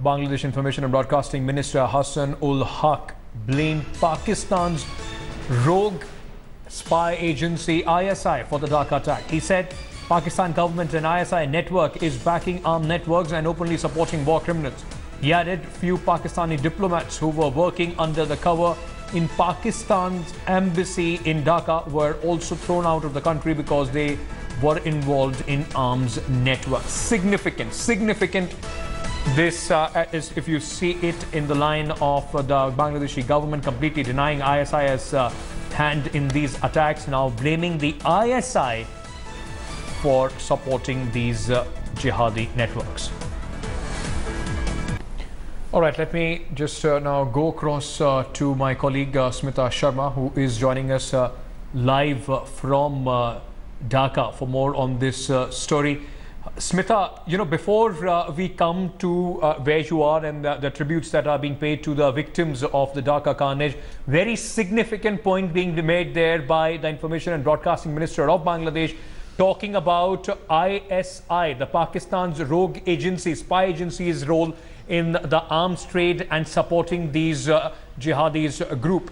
Bangladesh Information and Broadcasting Minister Hassan ul Haq blamed Pakistan's rogue spy agency ISI for the Dhaka attack. He said Pakistan government and ISI network is backing armed networks and openly supporting war criminals. He added few Pakistani diplomats who were working under the cover in Pakistan's embassy in Dhaka were also thrown out of the country because they were involved in arms networks. Significant. This is, if you see it in the line of the Bangladeshi government completely denying ISI's hand in these attacks, now blaming the ISI for supporting these jihadi networks. All right, let me just now go across to my colleague Smita Sharma, who is joining us live from Dhaka for more on this story. Smita, you know, before we come to where you are and the tributes that are being paid to the victims of the Dhaka carnage, very significant point being made there by the Information and Broadcasting Minister of Bangladesh, talking about ISI, the Pakistan's rogue agency, spy agency's role in the arms trade and supporting these jihadis group.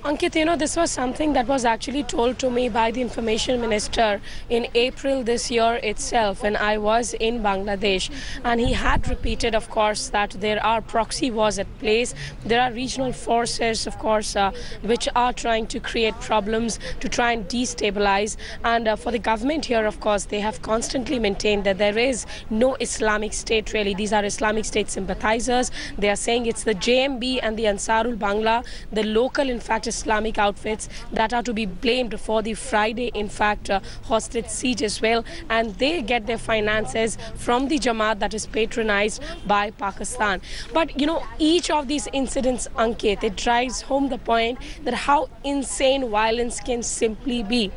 Ankit, you know, this was something that was actually told to me by the Information Minister in April this year itself when I was in Bangladesh. And he had repeated, of course, that there are proxy wars at place. There are regional forces, of course, which are trying to create problems to try and destabilize. And for the government here, of course, they have constantly maintained that there is no Islamic State, really. These are Islamic State sympathizers. They are saying it's the JMB and the Ansarul Bangla, the local, in fact, Islamic outfits that are to be blamed for the Friday, in fact, hostage siege as well. And they get their finances from the Jamaat that is patronized by Pakistan. But, you know, each of these incidents, Ankit, it drives home the point that how insane violence can simply be.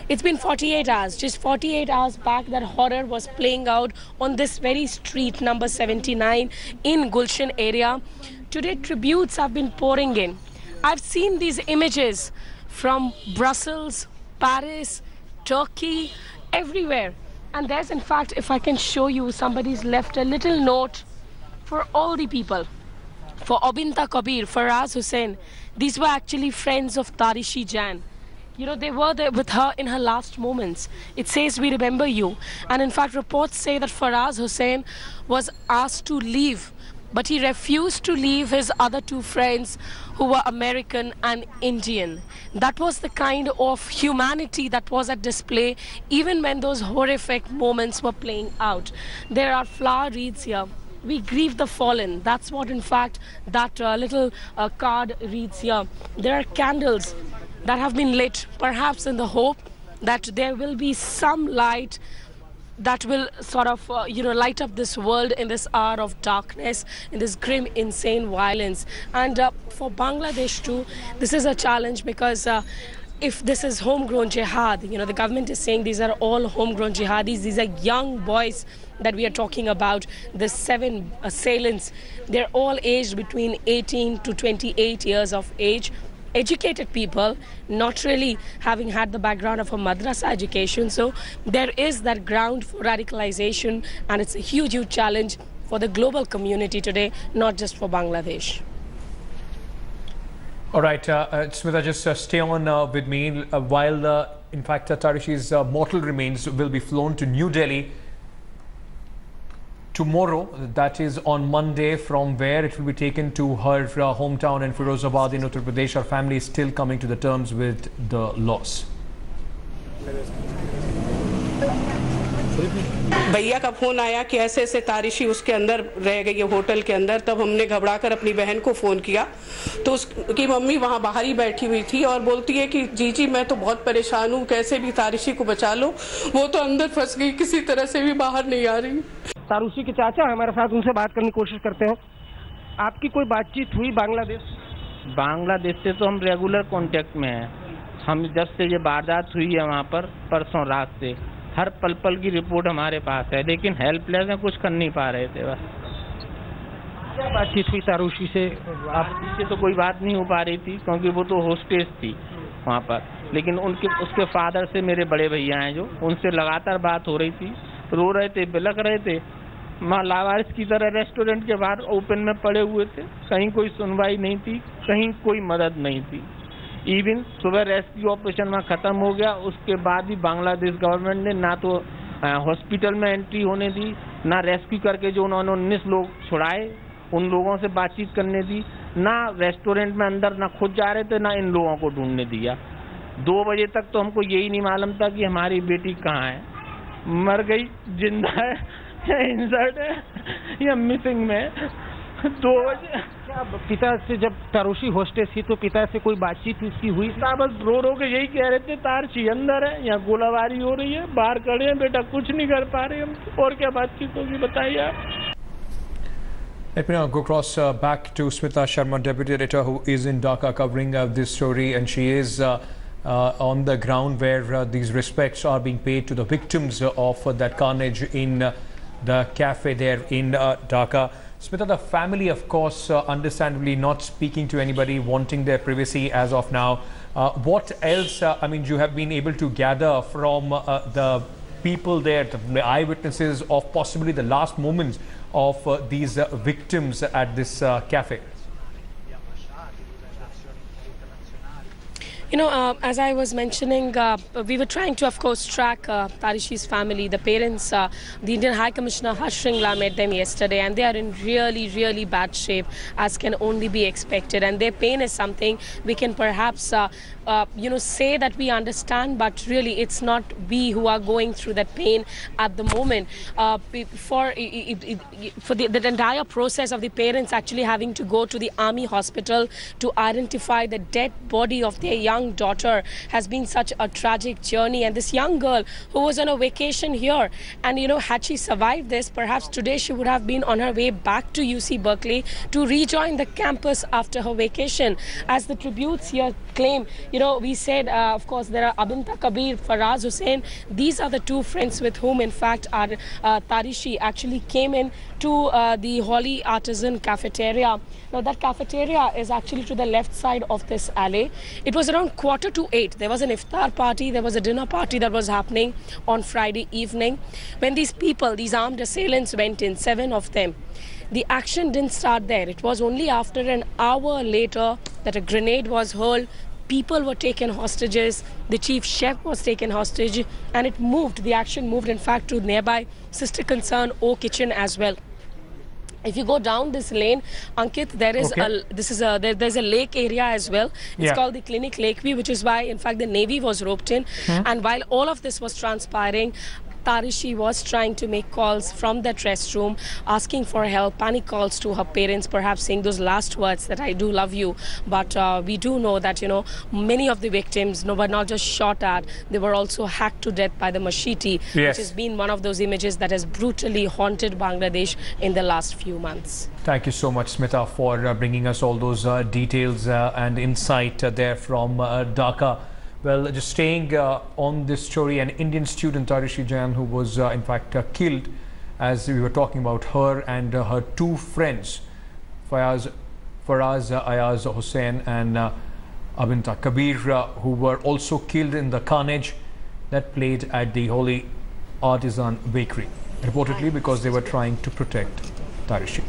It's been 48 hours, just 48 hours back that horror was playing out on this very street, number 79 in Gulshan area. Today, tributes have been pouring in. I've seen these images from Brussels, Paris, Turkey, everywhere. And there's, in fact, if I can show you, somebody's left a little note for all the people. For Obinta Kabir, Faraz Hussain. These were actually friends of Tarishi Jan. You know, they were there with her in her last moments. It says, we remember you. And in fact, reports say that Faraz Hussain was asked to leave, but he refused to leave his other two friends who were American and Indian. That was the kind of humanity that was at display even when those horrific moments were playing out. There are flower wreaths here. We grieve the fallen. That's what, in fact, that little card reads here. There are candles that have been lit, perhaps in the hope that there will be some light that will sort of, light up this world in this hour of darkness, in this grim, insane violence. And for Bangladesh too, this is a challenge because if this is homegrown jihad, you know, the government is saying these are all homegrown jihadis. These are young boys that we are talking about, the 7 assailants. They're all aged between 18 to 28 years of age. Educated people, not really having had the background of a madrasa education. So there is that ground for radicalization, and it's a huge, huge challenge for the global community today, not just for Bangladesh. All right, Smita, just stay on with me while, in fact, Tarishi's mortal remains will be flown to New Delhi tomorrow, that is on Monday, from where it will be taken to her hometown in Firozabad in Uttar Pradesh. Her family is still coming to the terms with the loss. भैया का phone आया कि ऐसे ऐसे तारिशी उसके अंदर रह गई है होटल के अंदर। तब हमने घबराकर अपनी बहन को फ़ोन किया तो उसकी मम्मी वहाँ बाहर ही बैठी हुई थी और बोलती है कि जी मैं तो बहुत परेशान हूँ, कैसे भी तारिशी को बचा लो, वो तो अंदर फंस गई, किसी तरह से भी बाहर नहीं आ रही। तारुशी के चाचा हमारे साथ, उनसे बात करने की कोशिश करते हैं। आपकी कोई बातचीत हुई बांग्लादेश? बांग्लादेश से तो हम रेगुलर कांटेक्ट में हैं। हम जब से ये वारदात हुई है वहाँ पर परसों रात से हर पल की रिपोर्ट हमारे पास है, लेकिन हेल्पलेस में कुछ कर नहीं पा रहे थे। बस क्या बातचीत हुई तारुशी से? आपसे तो कोई बात नहीं हो पा रही थी क्योंकि वो तो होस्टेस थी वहाँ पर, लेकिन उसके फादर से मेरे बड़े भैया हैं जो, उनसे लगातार बात हो रही थी। रो रहे थे, बिलख रहे थे, माँ लावारिस की तरह रेस्टोरेंट के बाहर ओपन में पड़े हुए थे। कहीं कोई सुनवाई नहीं थी, कहीं कोई मदद नहीं थी। इवन सुबह रेस्क्यू ऑपरेशन में ख़त्म हो गया, उसके बाद भी बांग्लादेश गवर्नमेंट ने ना तो हॉस्पिटल में एंट्री होने दी, ना रेस्क्यू करके जो उन्होंने 19 लोग छुड़ाए उन लोगों से बातचीत करने दी, ना रेस्टोरेंट में अंदर ना खुद जा रहे थे, ना इन लोगों को ढूंढने दिया। 2 बजे तक तो हमको यही नहीं मालूम था कि हमारी बेटी कहाँ है, मर गई, जिंदा है या इंजर्ड है या मिसिंग में है। 2 बजे क्या पिता से जब तारोशी हॉस्टेज थी तो पिता से कोई बातचीत उसकी हुई? बस रो रो के यही कह रहे थे, तारशी अंदर है, यहाँ गोलाबारी हो रही है, बाहर खड़े हैं बेटा, कुछ नहीं कर पा रहे हम, और क्या बातचीत होगी बताइए आप। Let me now go across back to Smita Sharma, Deputy Editor, who is in Dhaka covering this story, and she is on the ground where these respects are being paid to the victims of that carnage in the cafe there in Dhaka. Smita, the family, of course, understandably not speaking to anybody, wanting their privacy as of now. What else, I mean, you have been able to gather from the people there, the eyewitnesses of possibly the last moments of these victims at this cafe? You know, as I was mentioning, we were trying to, of course, track Tarishi's family, the parents. The Indian High Commissioner Harsh Shringla met them yesterday, and they are in really, really bad shape, as can only be expected. And their pain is something we can perhaps, you know, say that we understand, but really it's not we who are going through that pain at the moment. For the entire process of the parents actually having to go to the army hospital to identify the dead body of their young daughter has been such a tragic journey. And this young girl who was on a vacation here, and you know, had she survived this, perhaps today she would have been on her way back to UC Berkeley to rejoin the campus after her vacation. As the tributes here claim, you know, we said, of course, there are Abinta Kabir, Faraz Hussain. These are the two friends with whom, in fact, our Tarishi actually came in to the Holly Artisan Cafeteria. Now, that cafeteria is actually to the left side of this alley. It was around 7:45. There was an iftar party, there was a dinner party that was happening on Friday evening. When these people, these armed assailants went in, 7 of them, the action didn't start there. It was only after an hour later that a grenade was hurled. People were taken hostages, the chief chef was taken hostage, and it moved, the action moved, in fact, to nearby sister concern O Kitchen as well. If you go down this lane, Ankit, there is there's a lake area as well. It's called the Clinic Lakeview, which is why, in fact, the Navy was roped in. And while all of this was transpiring, Tarishi was trying to make calls from that restroom, asking for help, panic calls to her parents, perhaps saying those last words that I do love you. But we do know that, you know, many of the victims were not just shot at, they were also hacked to death by the machete, which has been one of those images that has brutally haunted Bangladesh in the last few months. Thank you so much, Smita, for bringing us all those details and insight there from Dhaka. Well, just staying on this story, an Indian student, Tarishi Jain, who was in fact killed, as we were talking about her and her 2 friends, Faraz Ayaz Hussain and Abinta Kabir, who were also killed in the carnage that played at the Holy Artisan Bakery, reportedly because they were trying to protect Tarishi.